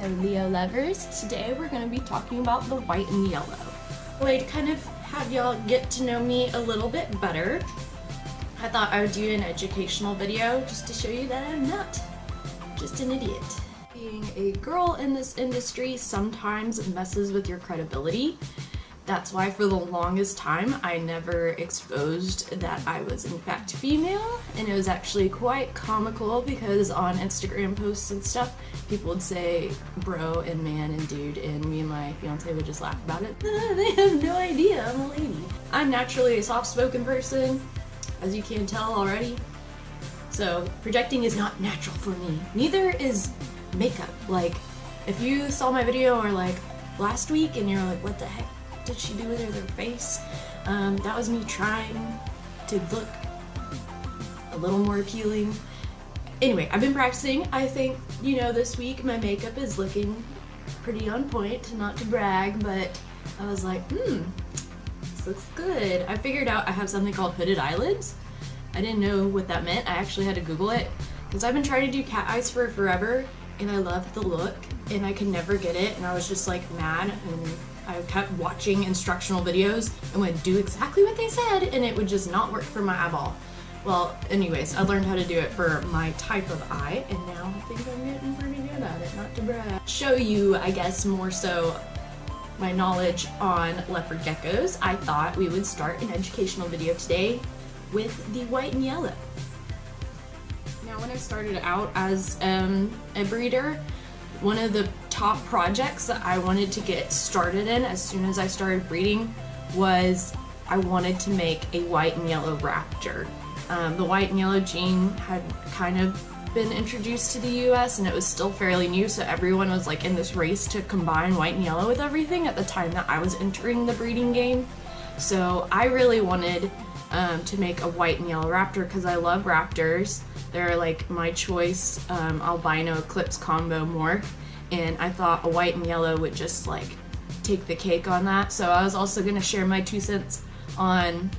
Hello Leo lovers, today we're going to be talking about the white and yellow. Way to kind of have y'all get to know me a little bit better. I thought I would do an educational video just to show you that I'm not just an idiot. Being a girl in this industry sometimes messes with your credibility. That's why for the longest time I never exposed that I was in fact female, and it was actually quite comical because on Instagram posts and stuff people would say bro and man and dude, and me and my fiance would just laugh about it. They have no idea I'm a lady. I'm naturally a soft-spoken person, as you can tell already, so projecting is not natural for me. Neither is makeup. Like, if you saw my video or like last week and you're like, what the heck did she do with her face? That was me trying to look a little more appealing. Anyway, I've been practicing. I think, you know, this week my makeup is looking pretty on point, not to brag, but I was like, this looks good. I figured out I have something called hooded eyelids. I didn't know what that meant. I actually had to Google it because I've been trying to do cat eyes for forever and I love the look and I could never get it, and I was just like mad, and I kept watching instructional videos and would do exactly what they said and it would just not work for my eyeball. Well, anyways, I learned how to do it for my type of eye and now I think I'm getting pretty good at it, not to brag. Show you, I guess, more so my knowledge on leopard geckos, I thought we would start an educational video today with the white and yellow. Now, when I started out as a breeder, one of the top projects that I wanted to get started in as soon as I started breeding was I wanted to make a white and yellow raptor. The white and yellow gene had kind of been introduced to the US and it was still fairly new, so everyone was like in this race to combine white and yellow with everything at the time that I was entering the breeding game. So I really wanted to make a white and yellow raptor because I love raptors. They're like my choice albino eclipse combo morph, and I thought a white and yellow would just like take the cake on that. So I was also going to share my 2 cents on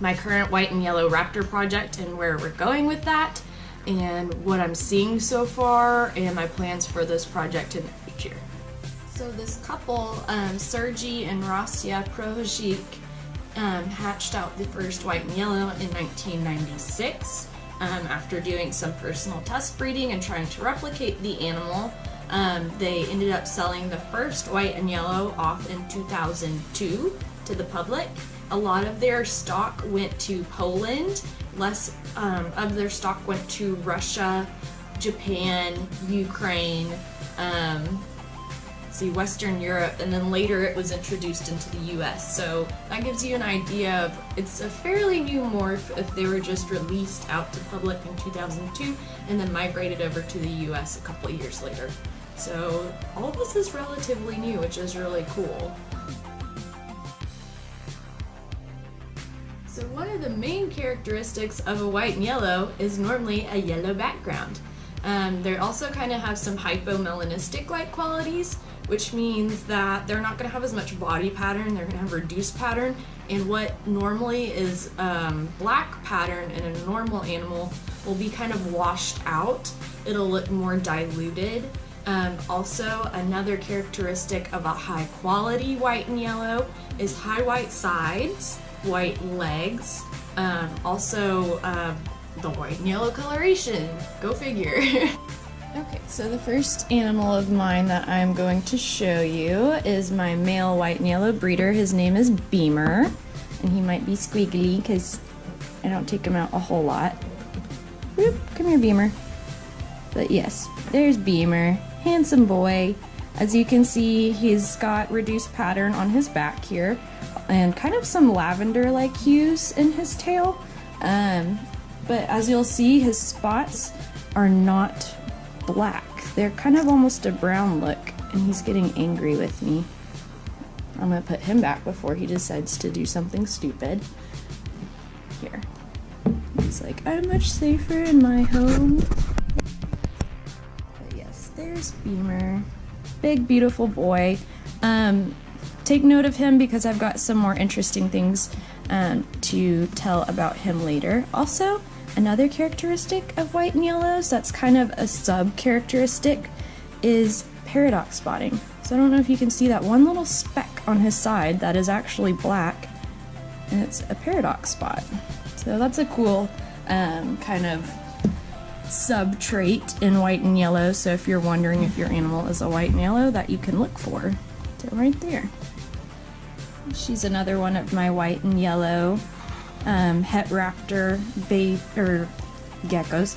my current white and yellow raptor project and where we're going with that and what I'm seeing so far and my plans for this project in the future. So this couple, Sergi and Rasya PROHORCHIK, hatched out the first white and yellow in 1996 after doing some personal test breeding and trying to replicate the animal. They ended up selling the first white and yellow off in 2002 to the public. A lot of their stock went to Poland, less of their stock went to Russia, Japan, Ukraine, Western Europe, and then later it was introduced into the US. So that gives you an idea of, it's a fairly new morph if they were just released out to public in 2002 and then migrated over to the US a couple of years later. So all of this is relatively new, which is really cool. So one of the main characteristics of a white and yellow is normally a yellow background. They also kind of have some hypomelanistic-like qualities, which means that they're not going to have as much body pattern, they're going to have reduced pattern, and what normally is black pattern in a normal animal will be kind of washed out. It'll look more diluted. Also, another characteristic of a high quality white and yellow is high white sides, white legs, also the white and yellow coloration. Go figure. Okay, so the first animal of mine that I'm going to show you is my male white and yellow breeder. His name is Beamer, and he might be squiggly because I don't take him out a whole lot. Whoop, come here, Beamer. But yes, there's Beamer, handsome boy. As you can see, he's got reduced pattern on his back here and kind of some lavender-like hues in his tail. But as you'll see, his spots are not black. They're kind of almost a brown look, and he's getting angry with me. I'm gonna put him back before he decides to do something stupid. Here. He's like, I'm much safer in my home. But yes, there's Beamer. Big, beautiful boy. Take note of him because I've got some more interesting things to tell about him later. Also, another characteristic of white and yellows that's kind of a sub-characteristic is paradox spotting. So I don't know if you can see that one little speck on his side that is actually black, and it's a paradox spot. So that's a cool kind of sub-trait in white and yellow. So if you're wondering if your animal is a white and yellow, that you can look for. So right there. She's another one of my white and yellow het raptor geckos.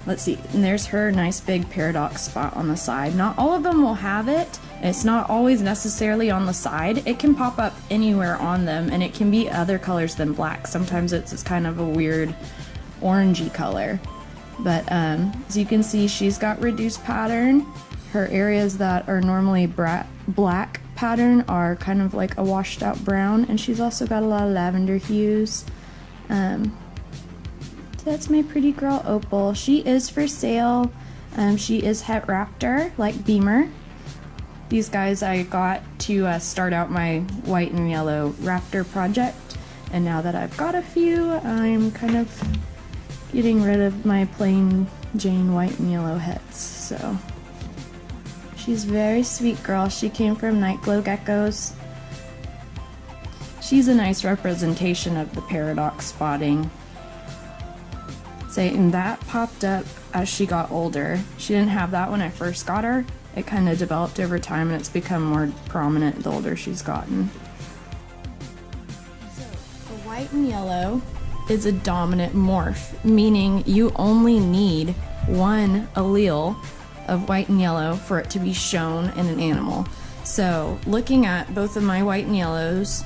Let's see, and there's her nice big paradox spot on the side. Not all of them will have it. It's not always necessarily on the side. It can pop up anywhere on them, and it can be other colors than black. Sometimes it's kind of a weird orangey color. But as you can see, she's got reduced pattern. Her areas that are normally black pattern are kind of like a washed out brown, and she's also got a lot of lavender hues. So that's my pretty girl Opal. She is for sale. She is het raptor, like Beamer. These guys I got to start out my white and yellow raptor project, and now that I've got a few, I'm kind of getting rid of my plain Jane white and yellow hets. So she's very sweet girl. She came from Night Glow Geckos. She's a nice representation of the paradox spotting. And that popped up as she got older. She didn't have that when I first got her. It kind of developed over time, and it's become more prominent the older she's gotten. So the white and yellow is a dominant morph, meaning you only need one allele of white and yellow for it to be shown in an animal. So looking at both of my white and yellows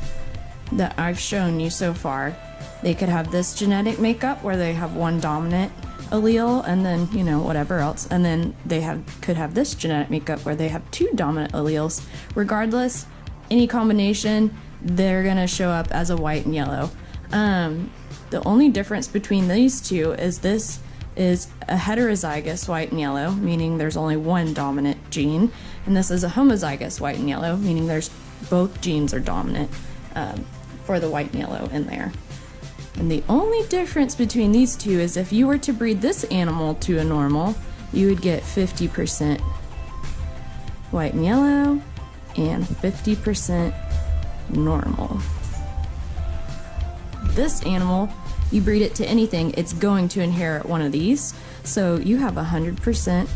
that I've shown you so far, they could have this genetic makeup where they have one dominant allele and then, you know, whatever else, and then they could have this genetic makeup where they have two dominant alleles. Regardless, any combination, they're gonna show up as a white and yellow. The only difference between these two is this is a heterozygous white and yellow, meaning there's only one dominant gene, and this is a homozygous white and yellow, meaning there's both genes are dominant for the white and yellow in there. And the only difference between these two is if you were to breed this animal to a normal, you would get 50% white and yellow and 50% normal. This animal, you breed it to anything, it's going to inherit one of these. So you have 100%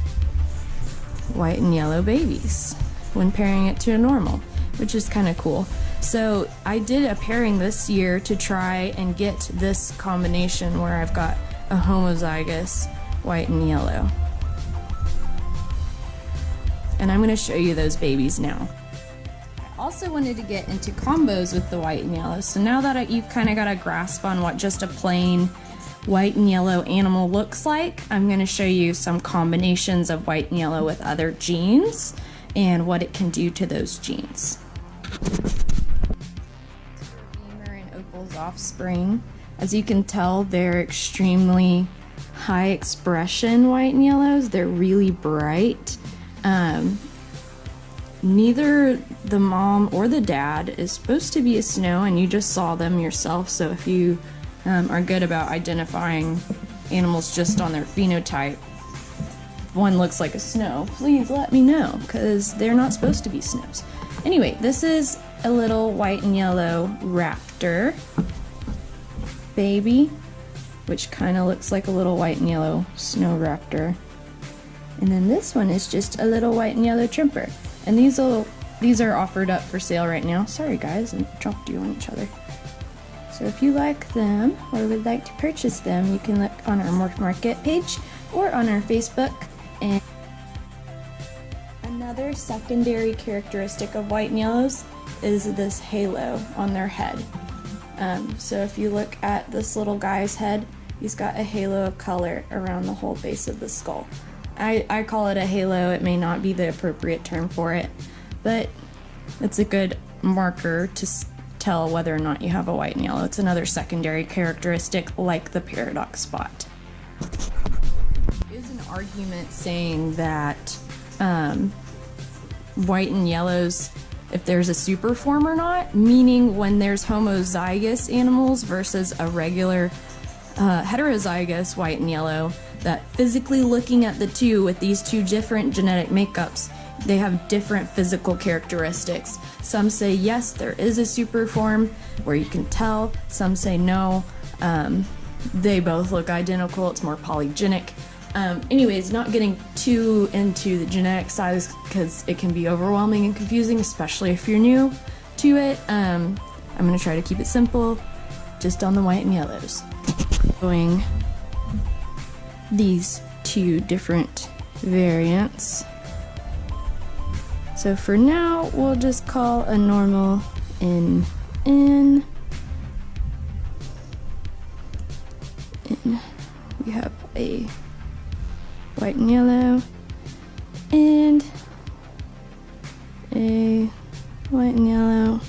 white and yellow babies when pairing it to a normal, which is kind of cool. So I did a pairing this year to try and get this combination where I've got a homozygous white and yellow. And I'm going to show you those babies now. I also wanted to get into combos with the white and yellow. So now that you've kind of got a grasp on what just a plain white and yellow animal looks like, I'm going to show you some combinations of white and yellow with other genes and what it can do to those genes. Opal's offspring. As you can tell, they're extremely high expression white and yellows. They're really bright. Neither the mom or the dad is supposed to be a snow, and you just saw them yourself. So if you are good about identifying animals just on their phenotype, one looks like a snow, please let me know, because they're not supposed to be snows. Anyway, this is a little white and yellow raptor baby, which kind of looks like a little white and yellow snow raptor. And then this one is just a little white and yellow trimper. And these are offered up for sale right now. Sorry guys, I dropped you on each other. So if you like them or would like to purchase them, you can look on our Morph Market page or on our Facebook. And another secondary characteristic of white and yellows is this halo on their head. So if you look at this little guy's head, he's got a halo of color around the whole base of the skull. I call it a halo. It may not be the appropriate term for it, but it's a good marker to tell whether or not you have a white and yellow. It's another secondary characteristic like the paradox spot. There is an argument saying that white and yellows, if there's a super form or not, meaning when there's homozygous animals versus a regular heterozygous white and yellow, that physically looking at the two with these two different genetic makeups, they have different physical characteristics. Some say yes, there is a super form where you can tell. Some say no. They both look identical. It's more polygenic. Anyways, not getting too into the genetic side because it can be overwhelming and confusing, especially if you're new to it. I'm going to try to keep it simple, just on the white and yellows. Showing these two different variants. So for now, we'll just call a normal N. And we have a white and yellow and a white and yellow.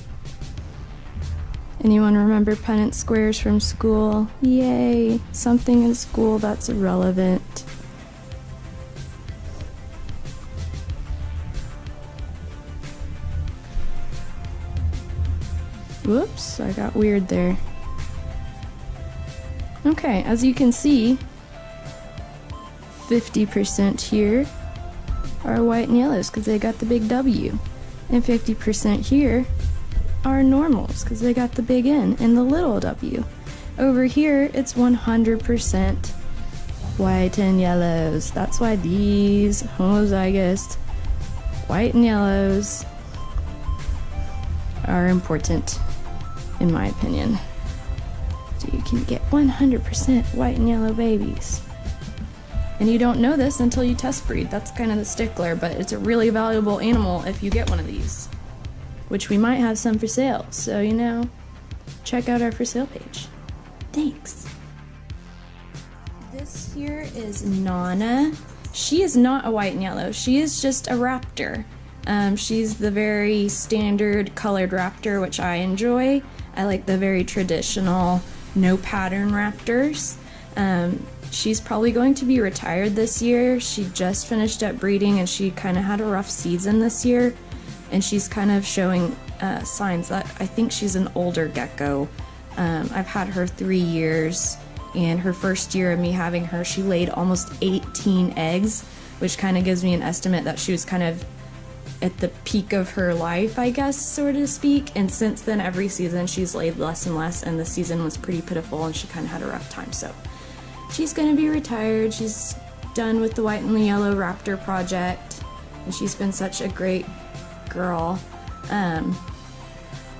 Anyone remember Punnett squares from school? Yay! Something in school that's irrelevant. Whoops, I got weird there. Okay, as you can see, 50% here are white and yellows because they got the big W, and 50% here are normals because they got the big N and the little W. Over here, it's 100% white and yellows. That's why these homozygous white and yellows are important, in my opinion. So you can get 100% white and yellow babies. And you don't know this until you test breed. That's kind of the stickler, but it's a really valuable animal if you get one of these, which we might have some for sale. So, you know, check out our for sale page. Thanks. This here is Nawna. She is not a white and yellow. She is just a raptor. She's the very standard colored raptor, which I enjoy. I like the very traditional, no pattern raptors. She's probably going to be retired this year. She just finished up breeding and she kind of had a rough season this year. And she's kind of showing signs that I think she's an older gecko. I've had her 3 years, and her first year of me having her, she laid almost 18 eggs, which kind of gives me an estimate that she was kind of at the peak of her life, I guess, so to speak. And since then, every season she's laid less and less, and the season was pretty pitiful and she kind of had a rough time. So she's going to be retired. She's done with the white and yellow raptor project, and she's been such a great girl.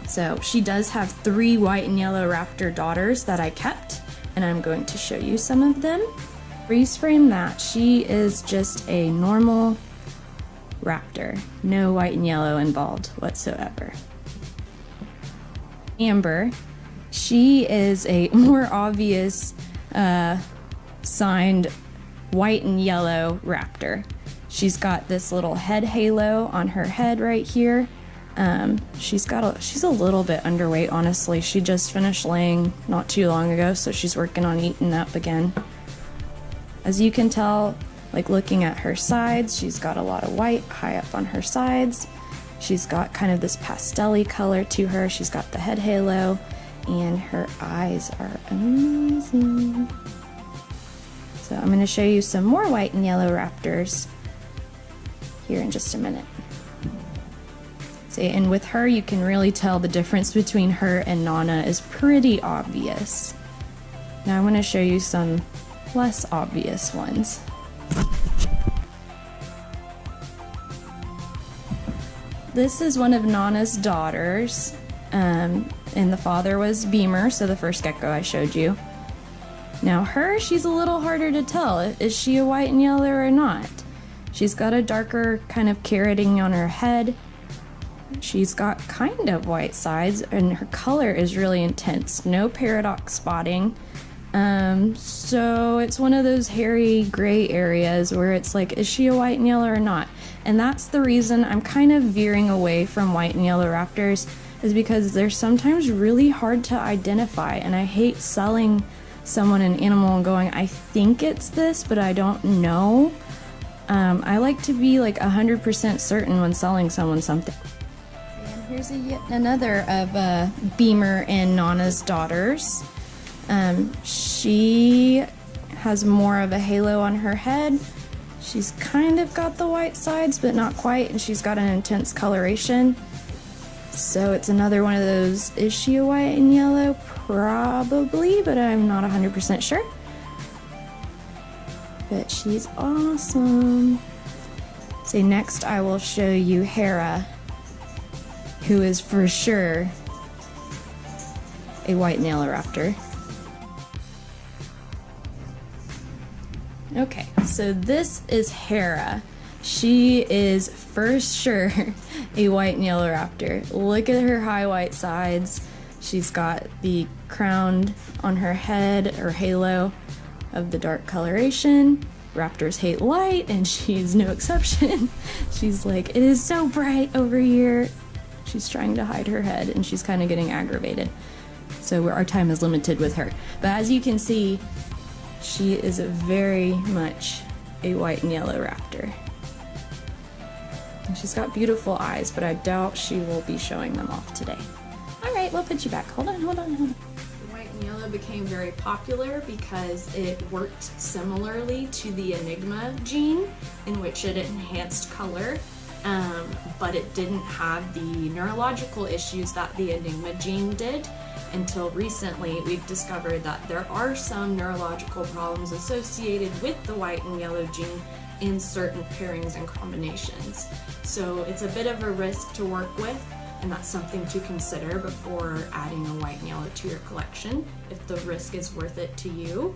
So she does have 3 white and yellow raptor daughters that I kept, and I'm going to show you some of them. Freeze frame that. She is just a normal raptor, no white and yellow involved whatsoever. Amber, she is a more obvious signed white and yellow raptor. She's got this little head halo on her head right here. She's a little bit underweight, honestly. She just finished laying not too long ago, so she's working on eating up again. As you can tell, like looking at her sides, she's got a lot of white high up on her sides. She's got kind of this pastel-y color to her. She's got the head halo, and her eyes are amazing. So I'm going to show you some more white and yellow raptors here in just a minute. See, and with her, you can really tell the difference between her and Nawna is pretty obvious. Now I want to show you some less obvious ones. This is one of Nawna's daughters, and the father was Beamer, so the first gecko I showed you. Now her, she's a little harder to tell. Is she a white and yellow or not? She's got a darker kind of carroting on her head. She's got kind of white sides, and her color is really intense. No paradox spotting. So it's one of those hairy gray areas where it's like, is she a white and yellow or not? And that's the reason I'm kind of veering away from white and yellow raptors, is because they're sometimes really hard to identify, and I hate selling someone an animal and going, I think it's this, but I don't know. I like to be like 100% certain when selling someone something. And here's yet another of Beamer and Nawna's daughters. She has more of a halo on her head. She's kind of got the white sides, but not quite, and she's got an intense coloration. So it's another one of those, is she a white and yellow? Probably, but I'm not 100% sure. But she's awesome. So next I will show you HERA, who is for sure a white and yellow raptor. Okay, so this is HERA. She is for sure a white and yellow raptor. Look at her high white sides. She's got the crown on her head, or halo, of the dark coloration. Raptors hate light, and she's no exception. She's like, it is so bright over here. She's trying to hide her head, and she's kind of getting aggravated. So our time is limited with her. But as you can see, she is very much a white and yellow raptor. And she's got beautiful eyes, but I doubt she will be showing them off today. All right, we'll put you back. Hold on. The white and yellow became very popular because it worked similarly to the Enigma gene, in which it enhanced color, but it didn't have the neurological issues that the Enigma gene did. Until recently, we've discovered that there are some neurological problems associated with the white and yellow gene in certain pairings and combinations. So it's a bit of a risk to work with, and that's something to consider before adding a white and yellow to your collection. If the risk is worth it to you,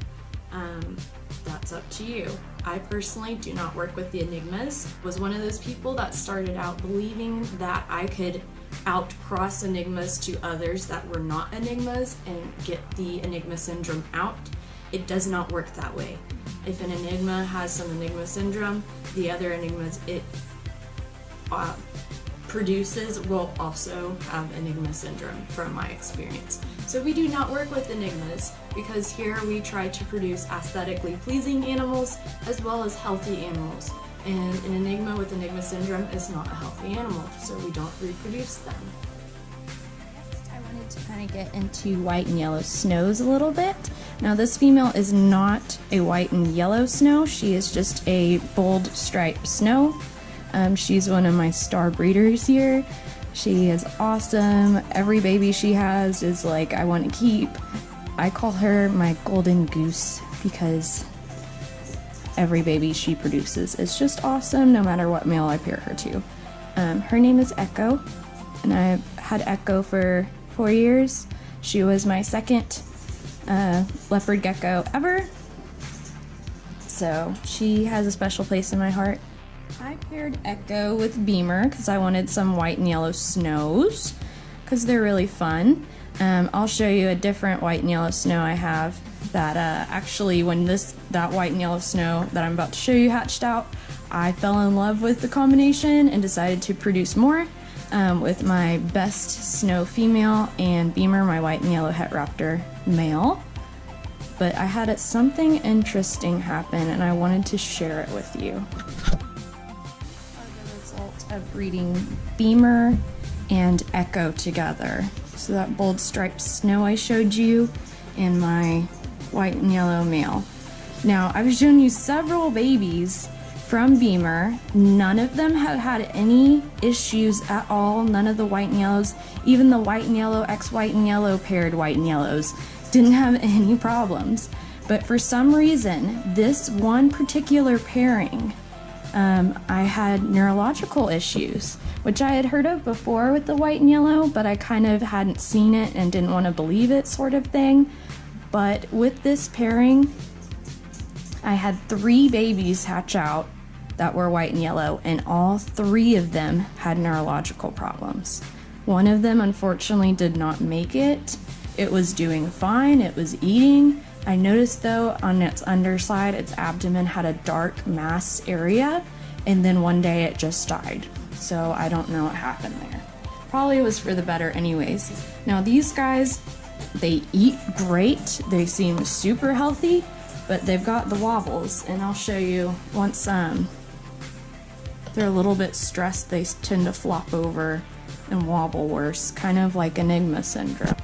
that's up to you. I personally do not work with the Enigmas. Was one of those people that started out believing that I could outcross Enigmas to others that were not Enigmas and get the Enigma syndrome out. It does not work that way. If an Enigma has some Enigma syndrome, the other Enigmas it produces will also have Enigma syndrome, from my experience. So we do not work with Enigmas, because here we try to produce aesthetically pleasing animals as well as healthy animals. And an Enigma with Enigma syndrome is not a healthy animal, so we don't reproduce them. Next, I wanted to kind of get into white and yellow snows a little bit. Now this female is not a white and yellow snow, she is just a bold striped snow. She's one of my star breeders here. She is awesome. Every baby she has is like, I want to keep. I call her my golden goose because every baby she produces is just awesome, no matter what male I pair her to. Her name is Echo, and I've had Echo for 4 years. She was my second leopard gecko ever, so she has a special place in my heart. I paired Echo with Beamer because I wanted some white and yellow snows, because they're really fun. I'll show you a different white and yellow snow I have that actually when that white and yellow snow that I'm about to show you hatched out, I fell in love with the combination and decided to produce more with my best snow female and Beamer, my white and yellow het raptor male. But I had something interesting happen and I wanted to share it with you. The result of breeding Beamer and Echo together. So that bold striped snow I showed you and my white and yellow male. Now, I've shown you several babies from Beamer. None of them have had any issues at all. None of the white and yellows, even the white and yellow, X white and yellow paired white and yellows, didn't have any problems. But for some reason, this one particular pairing, I had neurological issues, which I had heard of before with the white and yellow, but I kind of hadn't seen it and didn't want to believe it, sort of thing. But with this pairing, I had 3 babies hatch out that were white and yellow, and all 3 of them had neurological problems. One of them unfortunately did not make it. It was doing fine, it was eating. I noticed though on its underside, its abdomen had a dark mass area, and then one day it just died. So I don't know what happened there. Probably was for the better anyways. Now these guys, they eat great, they seem super healthy, but they've got the wobbles, and I'll show you once they're a little bit stressed, they tend to flop over and wobble worse, kind of like Enigma syndrome.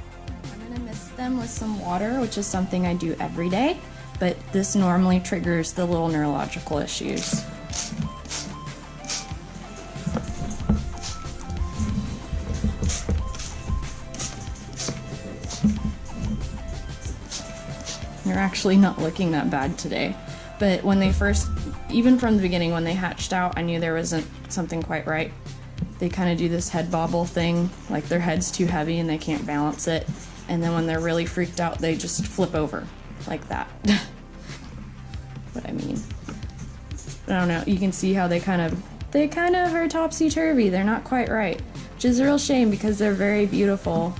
I'm gonna mist them with some water, which is something I do every day, but this normally triggers the little neurological issues. They're actually not looking that bad today. But when they first, even from the beginning when they hatched out, I knew there wasn't something quite right. They kind of do this head bobble thing, like their head's too heavy and they can't balance it. And then when they're really freaked out, they just flip over like that. What I mean. I don't know, you can see how they kind of are topsy-turvy. They're not quite right, which is a real shame because they're very beautiful.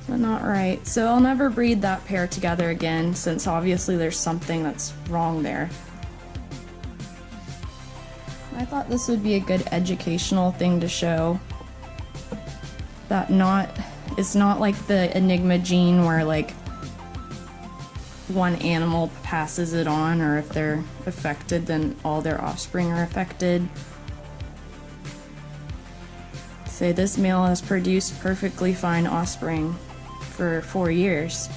But not right. So I'll never breed that pair together again, since obviously there's something that's wrong there. I thought this would be a good educational thing to show. That it's not like the Enigma gene where like one animal passes it on, or if they're affected then all their offspring are affected. Say this male has produced perfectly fine offspring for 4 years,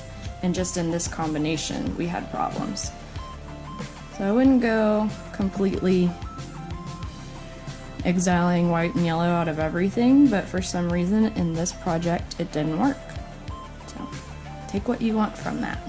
and just in this combination we had problems. So I wouldn't go completely exiling white and yellow out of everything, but for some reason in this project it didn't work. So take what you want from that.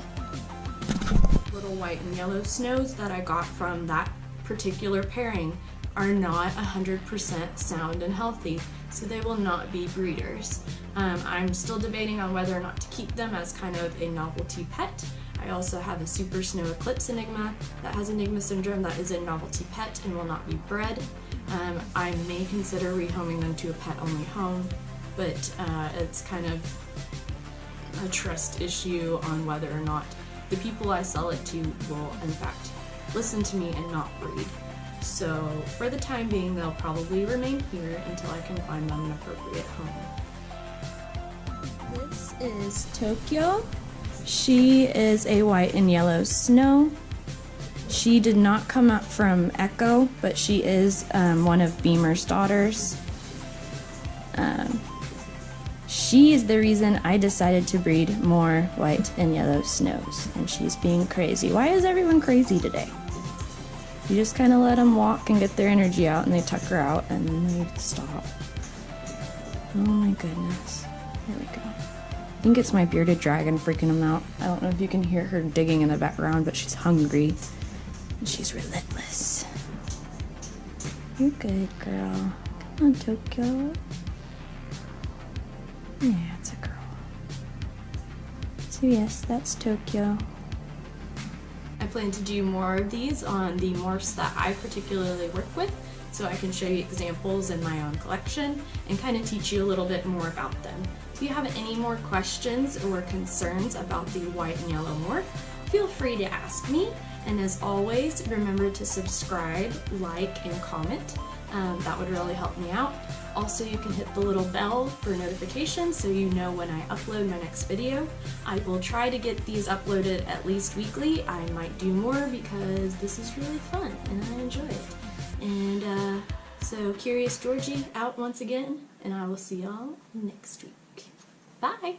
Little white and yellow snows that I got from that particular pairing are not 100% sound and healthy, so they will not be breeders. I'm still debating on whether or not to keep them as kind of a novelty pet. I also have a Super Snow Eclipse Enigma that has Enigma syndrome that is a novelty pet and will not be bred. I may consider rehoming them to a pet-only home, but it's kind of a trust issue on whether or not the people I sell it to will in fact listen to me and not breed. So for the time being, they'll probably remain here until I can find them an appropriate home. This is Tokyo. She is a white and yellow snow. She did not come up from Echo, but she is one of Beamer's daughters. She is the reason I decided to breed more white and yellow snows, and she's being crazy. Why is everyone crazy today? You just kind of let them walk and get their energy out, and they tuck her out, and then they stop. Oh my goodness. There we go. I think it's my bearded dragon freaking them out. I don't know if you can hear her digging in the background, but she's hungry. And she's relentless. You're good, girl. Come on, Tokyo. Yeah, it's a girl. So yes, that's Tokyo. I plan to do more of these on the morphs that I particularly work with, so I can show you examples in my own collection and kind of teach you a little bit more about them. If you have any more questions or concerns about the white and yellow morph, feel free to ask me. And as always, remember to subscribe, like, and comment. That would really help me out. Also, you can hit the little bell for notifications so you know when I upload my next video. I will try to get these uploaded at least weekly. I might do more because this is really fun and I enjoy it. And so Curious Georgie out once again, and I will see y'all next week. Bye!